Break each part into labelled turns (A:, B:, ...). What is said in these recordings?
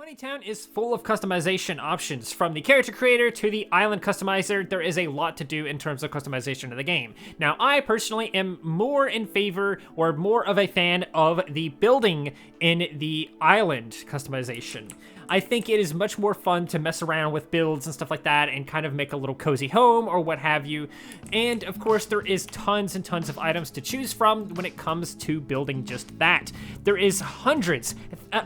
A: PonyTown is full of customization options. From the character creator to the island customizer, there is a lot to do in terms of customization of the game. Now, I personally am more in favor or more of a fan of the building in the island customization. I think it is much more fun to mess around with builds and stuff like that and kind of make a little cozy home or what have you. And of course, there is tons and tons of items to choose from when it comes to building just that. There is hundreds,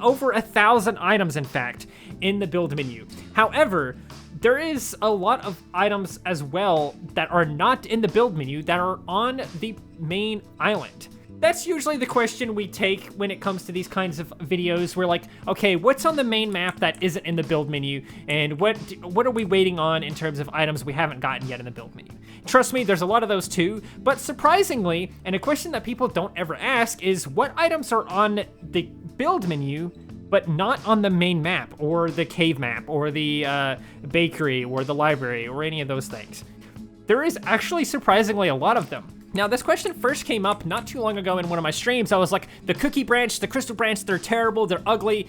A: over 1,000 items in fact, in the build menu. However, there is a lot of items as well that are not in the build menu that are on the main island. That's usually the question we take when it comes to these kinds of videos. We're like, okay, what's on the main map that isn't in the build menu? And what are we waiting on in terms of items we haven't gotten yet in the build menu? Trust me, there's a lot of those too. But surprisingly, and a question that people don't ever ask is what items are on the build menu but not on the main map or the cave map or the bakery or the library or any of those things. There is actually surprisingly a lot of them. Now, this question first came up not too long ago in one of my streams. I was like, the cookie branch, the crystal branch, they're terrible, they're ugly.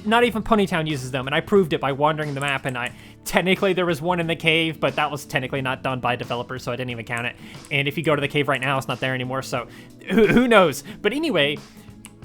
A: Not even PonyTown uses them, and I proved it by wandering the map, and technically there was one in the cave, but that was technically not done by developers, so I didn't even count it. And if you go to the cave right now, it's not there anymore, so who knows? But anyway,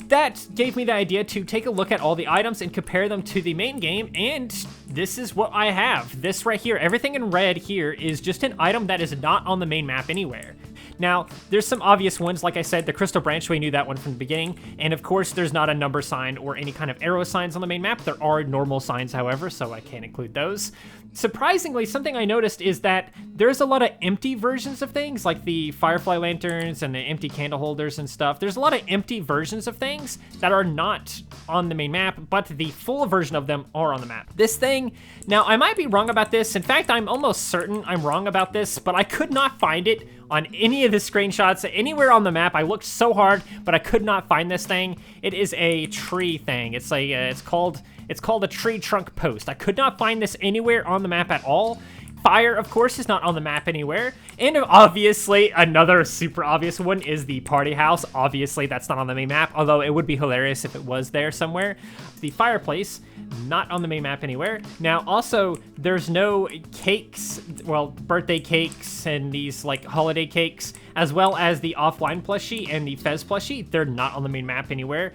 A: that gave me the idea to take a look at all the items and compare them to the main game, and this is what I have. This right here, everything in red here is just an item that is not on the main map anywhere. Now, there's some obvious ones, like I said, the crystal branch, we knew that one from the beginning, and of course there's not a number sign or any kind of arrow signs on the main map. There are normal signs, however, so I can't include those. Surprisingly, something I noticed is that there's a lot of empty versions of things, like the firefly lanterns and the empty candle holders and stuff. There's a lot of empty versions of things that are not on the main map, but the full version of them are on the map. This thing, now I might be wrong about this. In fact, I'm almost certain I'm wrong about this, but I could not find it on any of the screenshots, anywhere on the map. I looked so hard, but I could not find this thing. It is a tree thing. It's called a tree trunk post. I could not find this anywhere on the map at all. Fire, of course, is not on the map anywhere. And obviously, another super obvious one is the party house. Obviously, that's not on the main map, although it would be hilarious if it was there somewhere. The fireplace, not on the main map anywhere. Now, also, there's no cakes, well, birthday cakes and these, like, holiday cakes, as well as the offline plushie and the Fez plushie. They're not on the main map anywhere.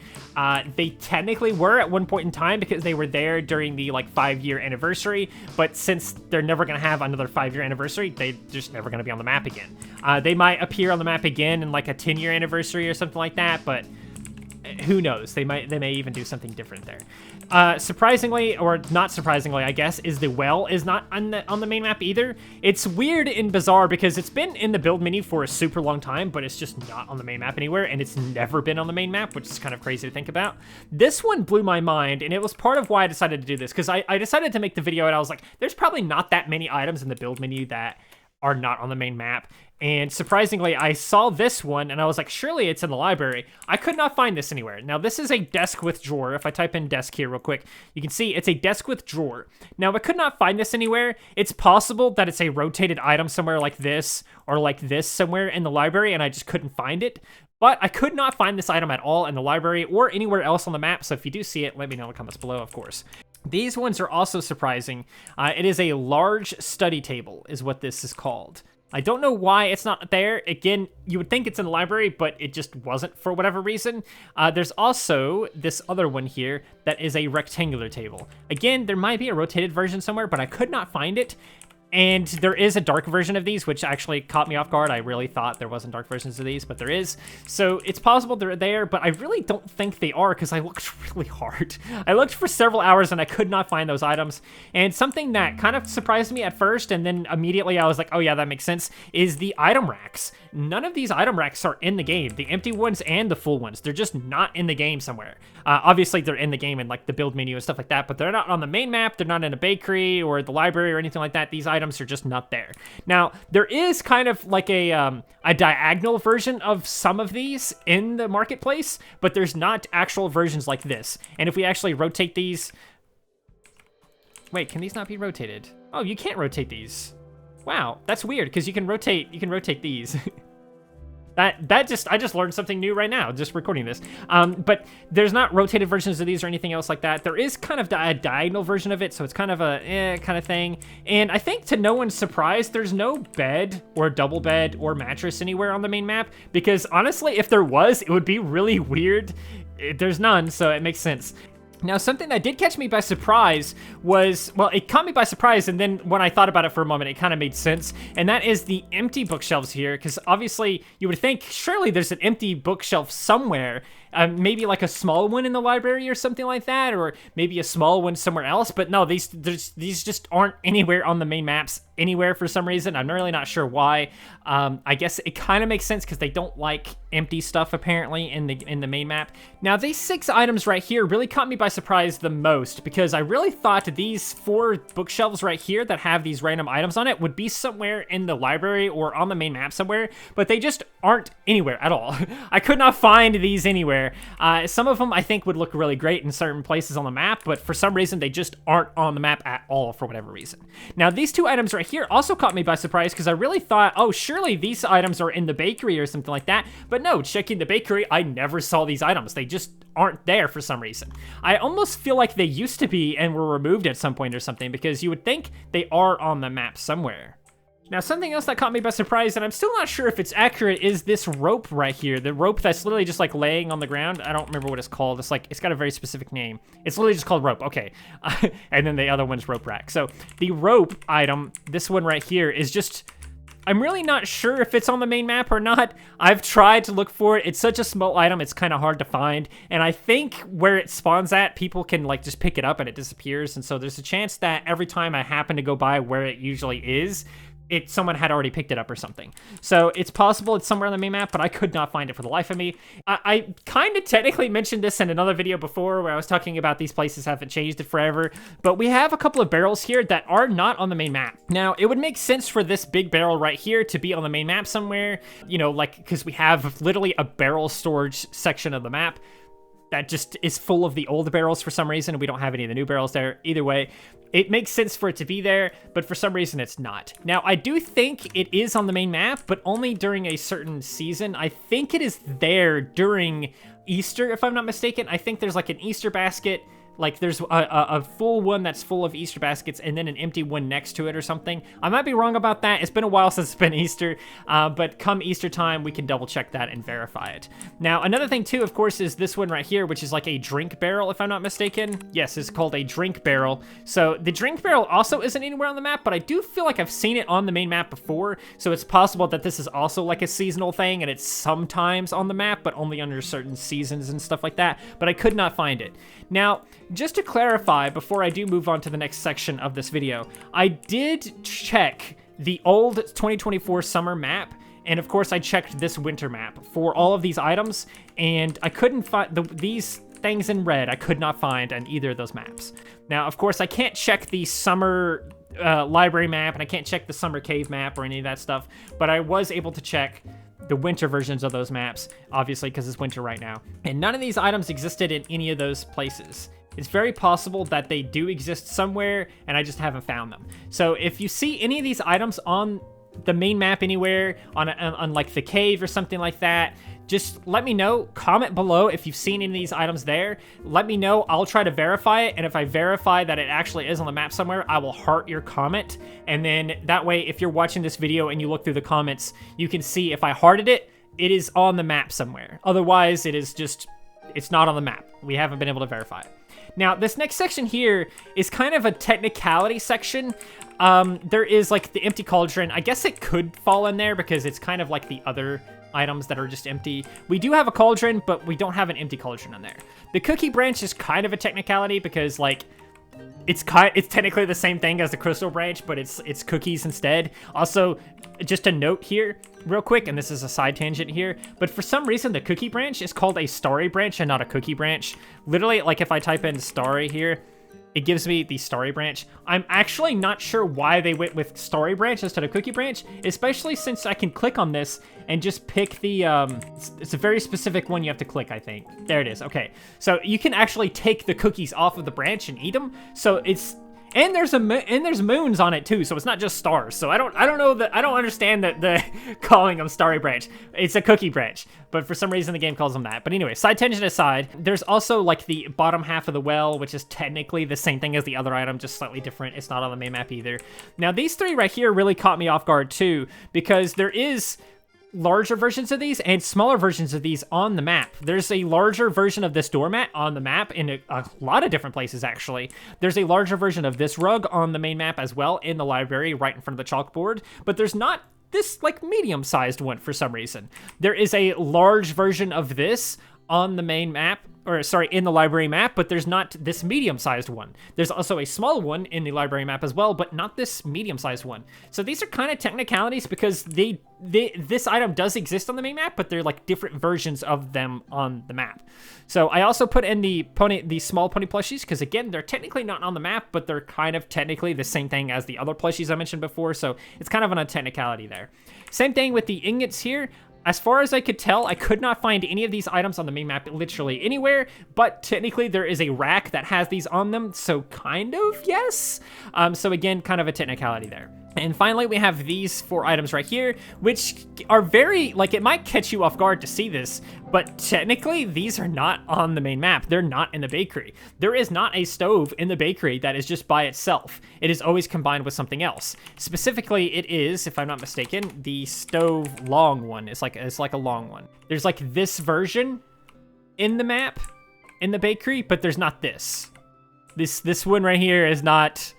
A: They technically were at one point in time because they were there during the, like, 5-year anniversary, but since they're never gonna have another 5-year anniversary, they're just never gonna be on the map again. They might appear on the map again in, like, a 10-year anniversary or something like that, but who knows? They may even do something different there. Surprisingly, or not surprisingly, I guess, is the well is not on the main map either. It's weird and bizarre because it's been in the build menu for a super long time, but it's just not on the main map anywhere, and it's never been on the main map, which is kind of crazy to think about. This one blew my mind, and it was part of why I decided to do this, because I decided to make the video, and I was like, there's probably not that many items in the build menu that are not on the main map. And surprisingly, I saw this one and I was like, surely it's in the library. I could not find this anywhere. Now, this is a desk with drawer. If I type in desk here real quick, you can see it's a desk with drawer. Now, I could not find this anywhere. It's possible that it's a rotated item somewhere like this or like this somewhere in the library, and I just couldn't find it. But I could not find this item at all in the library or anywhere else on the map. So if you do see it, let me know in the comments below, of course. These ones are also surprising. It is a large study table is what this is called. I don't know why it's not there. Again, you would think it's in the library, but it just wasn't for whatever reason. There's also this other one here that is a rectangular table. Again, there might be a rotated version somewhere, but I could not find it. And there is a dark version of these, which actually caught me off guard. I really thought there wasn't dark versions of these, but there is. So it's possible they're there, but I really don't think they are because I looked really hard. I looked for several hours and I could not find those items. And something that kind of surprised me at first, and then immediately I was like, oh yeah, that makes sense, is the item racks. None of these item racks are in the game, the empty ones and the full ones. They're just not in the game somewhere. Obviously, they're in the game in like the build menu and stuff like that, but they're not on the main map. They're not in a bakery or the library or anything like that. These items are just not there. Now, there is kind of like a diagonal version of some of these in the marketplace, but there's not actual versions like this. And if we actually rotate these... Wait, can these not be rotated? Oh, you can't rotate these. Wow, that's weird, because you can rotate these. I just learned something new right now, just recording this. But there's not rotated versions of these or anything else like that. There is kind of a diagonal version of it, so it's kind of a kind of thing. And I think to no one's surprise, there's no bed or double bed or mattress anywhere on the main map, because honestly, if there was, it would be really weird. There's none, so it makes sense. Now, something that did catch me by surprise was, well, it caught me by surprise, and then when I thought about it for a moment, it kind of made sense, and that is the empty bookshelves here, because obviously you would think, surely there's an empty bookshelf somewhere, maybe like a small one in the library or something like that, or maybe a small one somewhere else, but no, these just aren't anywhere on the main maps anywhere for some reason. I'm really not sure why. I guess it kind of makes sense because they don't like empty stuff apparently in the main map. Now, these 6 items right here really caught me by surprise the most, because I really thought these 4 bookshelves right here that have these random items on it would be somewhere in the library or on the main map somewhere, but they just aren't anywhere at all. I could not find these anywhere. Some of them I think would look really great in certain places on the map, but for some reason they just aren't on the map at all for whatever reason. Now, these 2 items right here also caught me by surprise, because I really thought, oh, surely these items are in the bakery or something like that, but no, checking the bakery, I never saw these items. They just aren't there for some reason. I almost feel like they used to be and were removed at some point or something, because you would think they are on the map somewhere. Now, something else that caught me by surprise, and I'm still not sure if it's accurate, is this rope right here. The rope that's literally just like laying on the ground. I don't remember what it's called. It's got a very specific name. It's literally just called rope. Okay. And then the other one's rope rack. So the rope item, this one right here, is just, I'm really not sure if it's on the main map or not. I've tried to look for it. It's such a small item, it's kind of hard to find. And I think where it spawns at, people can like just pick it up and it disappears. And so there's a chance that every time I happen to go by where it usually is, someone had already picked it up or something. So it's possible it's somewhere on the main map, but I could not find it for the life of me. I kind of technically mentioned this in another video before where I was talking about these places haven't changed it forever, but we have a couple of barrels here that are not on the main map. Now, it would make sense for this big barrel right here to be on the main map somewhere, you know, like, because we have literally a barrel storage section of the map that just is full of the old barrels for some reason. We don't have any of the new barrels there. Either way, it makes sense for it to be there, but for some reason it's not. Now, I do think it is on the main map, but only during a certain season. I think it is there during Easter, if I'm not mistaken. I think there's like an Easter basket. Like there's a full one that's full of Easter baskets and then an empty one next to it or something. I might be wrong about that. It's been a while since it's been Easter, but come Easter time, we can double check that and verify it. Now, another thing too, of course, is this one right here, which is like a drink barrel, if I'm not mistaken. Yes, it's called a drink barrel. So the drink barrel also isn't anywhere on the map, but I do feel like I've seen it on the main map before. So it's possible that this is also like a seasonal thing and it's sometimes on the map, but only under certain seasons and stuff like that. But I could not find it. Now, just to clarify, before I do move on to the next section of this video, I did check the old 2024 summer map, and of course I checked this winter map for all of these items, and I couldn't find these things in red. I could not find on either of those maps. Now, of course, I can't check the summer library map, and I can't check the summer cave map or any of that stuff, but I was able to check the winter versions of those maps, obviously because it's winter right now. And none of these items existed in any of those places. It's very possible that they do exist somewhere and I just haven't found them. So if you see any of these items on the main map anywhere, on like the cave or something like that, just let me know. Comment below if you've seen any of these items there. Let me know. I'll try to verify it, and if I verify that it actually is on the map somewhere, I will heart your comment, and then that way, if you're watching this video and you look through the comments, you can see if I hearted it, it is on the map somewhere. Otherwise, it's not on the map. We haven't been able to verify it. Now, this next section here is kind of a technicality section. There is like the empty cauldron. I guess it could fall in there because it's kind of like the other items that are just empty. We do have a cauldron, but we don't have an empty cauldron in there. The cookie branch is kind of a technicality because like it's technically the same thing as the crystal branch, but it's cookies instead. Also, just a note here real quick, and this is a side tangent here, but for some reason the cookie branch is called a starry branch and not a cookie branch. Literally, like if I type in starry here, it gives me the starry branch. I'm actually not sure why they went with starry branch instead of cookie branch, especially since I can click on this and just pick the, it's a very specific one you have to click, I think. There it is, okay. So you can actually take the cookies off of the branch and eat them. So it's And there's moons on it too, so it's not just stars. So I don't understand the calling them Starry Branch. It's a cookie branch, but for some reason the game calls them that. But anyway, side tangent aside, there's also like the bottom half of the well, which is technically the same thing as the other item, just slightly different. It's not on the main map either. Now these three right here really caught me off guard too, because there is larger versions of these and smaller versions of these on the map. There's a larger version of this doormat on the map in a lot of different places, actually. There's a larger version of this rug on the main map as well in the library right in front of the chalkboard, but there's not this like medium-sized one for some reason. There is a large version of this on the main map, or sorry, in the library map, but there's not this medium-sized one. There's also a small one in the library map as well, but not this medium-sized one. So these are kind of technicalities because this item does exist on the main map, but they're like different versions of them on the map. So I also put in the small pony plushies because again, they're technically not on the map, but they're kind of technically the same thing as the other plushies I mentioned before. So it's kind of on a technicality there. Same thing with the ingots here. As far as I could tell, I could not find any of these items on the main map literally anywhere, but technically there is a rack that has these on them, so kind of, yes. So again, kind of a technicality there. And finally, we have these 4 items right here, which are very, like, it might catch you off guard to see this, but technically, these are not on the main map. They're not in the bakery. There is not a stove in the bakery that is just by itself. It is always combined with something else. Specifically, it is, if I'm not mistaken, the stove long one. It's like a long one. There's like this version in the map, in the bakery, but there's not this. This one right here is not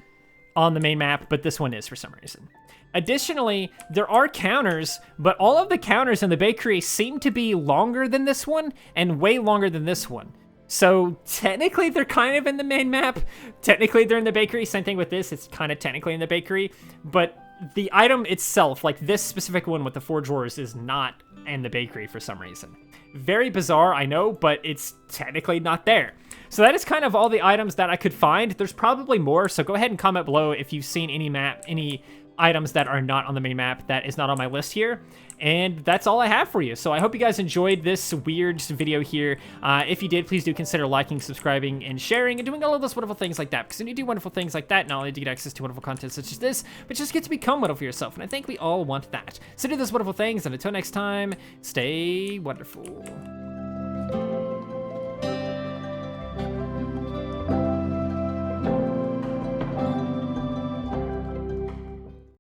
A: on the main map, but this one is for some reason. Additionally, there are counters, but all of the counters in the bakery seem to be longer than this one and way longer than this one. So technically they're kind of in the main map. Technically they're in the bakery. Same thing with this. It's kind of technically in the bakery, but the item itself, like this specific one with the 4 drawers, is not in the bakery for some reason. Very bizarre, I know, but it's technically not there. So that is kind of all the items that I could find. There's probably more, so go ahead and comment below if you've seen any items that are not on the main map that is not on my list here. And that's all I have for you. So I hope you guys enjoyed this weird video here. If you did, please do consider liking, subscribing, and sharing, and doing all of those wonderful things like that. Because when you do wonderful things like that, not only do you get access to wonderful content such as this, but just get to become wonderful yourself. And I think we all want that. So do those wonderful things, and until next time, stay wonderful.